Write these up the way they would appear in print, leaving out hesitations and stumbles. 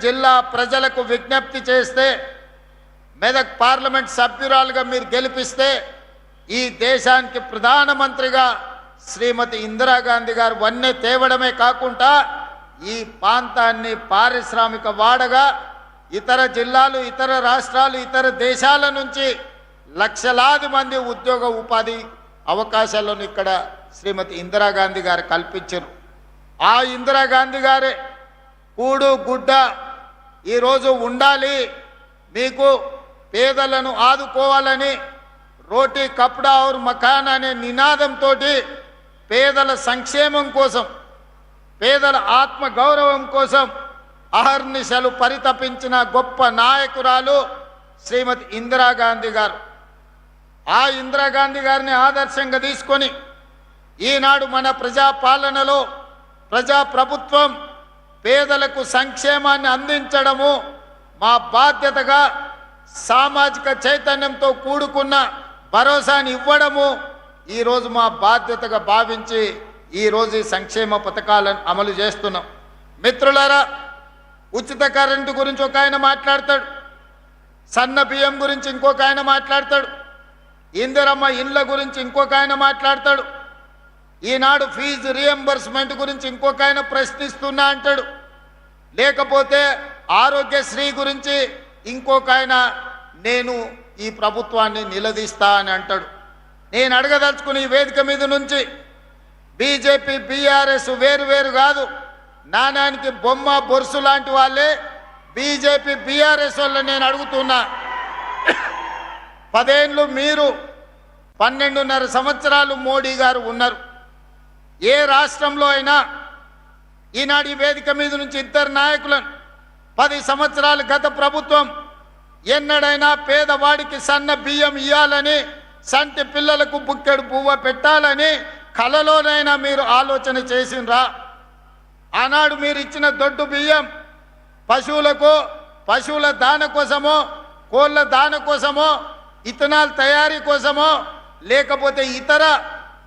జిల్లా ప్రజలకు విజ్ఞప్తి చేస్తే మెదక్ పార్లమెంట్ సభ్యురాలుగా మీరు గెలిపిస్తే ఈ దేశానికి ప్రధానమంత్రిగా శ్రీమతి ఇందిరాగాంధీ గారు వన్నె తేవడమే కాకుండా ఈ ప్రాంతాన్ని పారిశ్రామిక వాడగా ఇతర జిల్లాలు, ఇతర రాష్ట్రాలు, ఇతర దేశాల నుంచి లక్షలాది మంది ఉద్యోగ ఉపాధి అవకాశాలను ఇక్కడ శ్రీమతి ఇందిరాగాంధీ గారు కల్పించారు. ఆ ఇందిరాగాంధీ గారే కూడు గుడ్డ ఈరోజు ఉండాలి, మీకు పేదలను ఆదుకోవాలని రోటీ కప్డా ఔర్ మకాన్ అనే నినాదంతో పేదల సంక్షేమం కోసం, పేదల ఆత్మ గౌరవం కోసం అహర్నిశలు పరితపించిన గొప్ప నాయకురాలు శ్రీమతి ఇందిరాగాంధీ గారు. ఆ ఇందిరాగాంధీ గారిని ఆదర్శంగా తీసుకొని ఈనాడు మన ప్రజాపాలనలో ప్రజాప్రభుత్వం పేదలకు సంక్షేమాన్ని అందించడము మా బాధ్యతగా, సామాజిక చైతన్యంతో కూడుకున్న భరోసాని ఇవ్వడము ఈరోజు మా బాధ్యతగా భావించి ఈరోజు ఈ సంక్షేమ పథకాలను అమలు చేస్తున్నాం. మిత్రులారా, ఉచిత కరెంటు గురించి ఒక ఆయన మాట్లాడతాడు, సన్న బియ్యం గురించి ఇంకొక ఆయన మాట్లాడతాడు, ఇందిరమ్మ ఇండ్ల గురించి ఇంకొక ఆయన మాట్లాడతాడు, ఈనాడు ఫీజు రియంబర్స్మెంట్ గురించి ఇంకొక ఆయన ప్రశ్నిస్తున్నా అంటాడు, లేకపోతే ఆరోగ్యశ్రీ గురించి ఇంకొక ఆయన నేను ఈ ప్రభుత్వాన్ని నిలదీస్తా అని అంటాడు. నేను అడగదలుచుకుని ఈ వేదిక మీద నుంచి బీజేపీ బీఆర్ఎస్ వేరు కాదు, నాణానికి బొమ్మ బొరుసు లాంటి వాళ్ళే బీజేపీ బీఆర్ఎస్ వాళ్ళని నేను అడుగుతున్నా. 10 ఏళ్ళు మీరు, 12.5 సంవత్సరాలు మోడీ గారు ఉన్నారు. ఏ రాష్ట్రంలో అయినా ఈనాడు ఈ వేదిక మీద నుంచి ఇద్దరు నాయకులను 10 సంవత్సరాలు గత ప్రభుత్వం ఎన్నడైనా పేదవాడికి సన్న బియ్యం ఇవ్వాలని, సంటి పిల్లలకు బుక్కెడు పువ్వ పెట్టాలని కలలోనైనా మీరు ఆలోచన చేసిండ్రా? ఆనాడు మీరు ఇచ్చిన దొడ్డు బియ్యం పశువులకు, పశువుల దాన కోసమో, కోళ్ళ దాన కోసమో, ఇథనాల్ తయారీ కోసమో, లేకపోతే ఇతర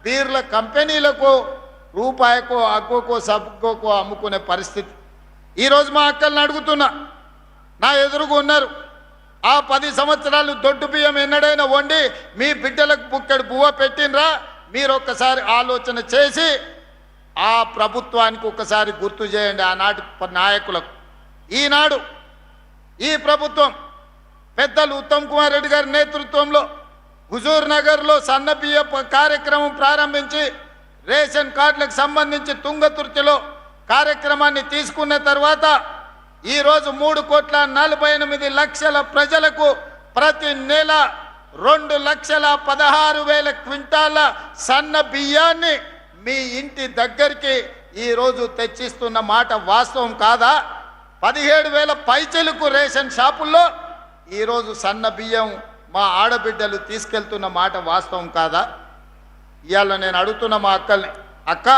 బీర్ల కంపెనీలకు రూపాయకో అగ్గోకో సబ్బుకో అమ్ముకునే పరిస్థితి. ఈరోజు మా అక్కల్ని అడుగుతున్నా, నా ఎదురుగా ఉన్నారు, ఆ 10 సంవత్సరాలు దొడ్డు బియ్యం ఎన్నడైనా వండి మీ బిడ్డలకు బుక్కెడు పువ్వ పెట్టినరా? మీరు ఒక్కసారి ఆలోచన చేసి ఆ ప్రభుత్వానికి ఒకసారి గుర్తు చేయండి, ఆనాటి నాయకులకు. ఈనాడు ఈ ప్రభుత్వం పెద్దలు ఉత్తమ్ కుమార్ రెడ్డి గారి నేతృత్వంలో హుజూర్ నగర్లో సన్న బియ్య కార్యక్రమం ప్రారంభించి రేషన్ కార్డులకు సంబంధించి తుంగతుర్తిలో కార్యక్రమాన్ని తీసుకున్న తర్వాత ఈరోజు 3,48,00,000 ప్రజలకు ప్రతి నెల 2,16,000 క్వింటాల సన్న బియ్యాన్ని మీ ఇంటి దగ్గరికి ఈరోజు తెచ్చిస్తున్న మాట వాస్తవం కాదా? 17,000 పైచలకు రేషన్ షాపుల్లో ఈరోజు సన్న బియ్యం మా ఆడబిడ్డలు తీసుకెళ్తున్న మాట వాస్తవం కాదా? ఇవాళ నేను అడుగుతున్న మా అక్కల్ని, అక్క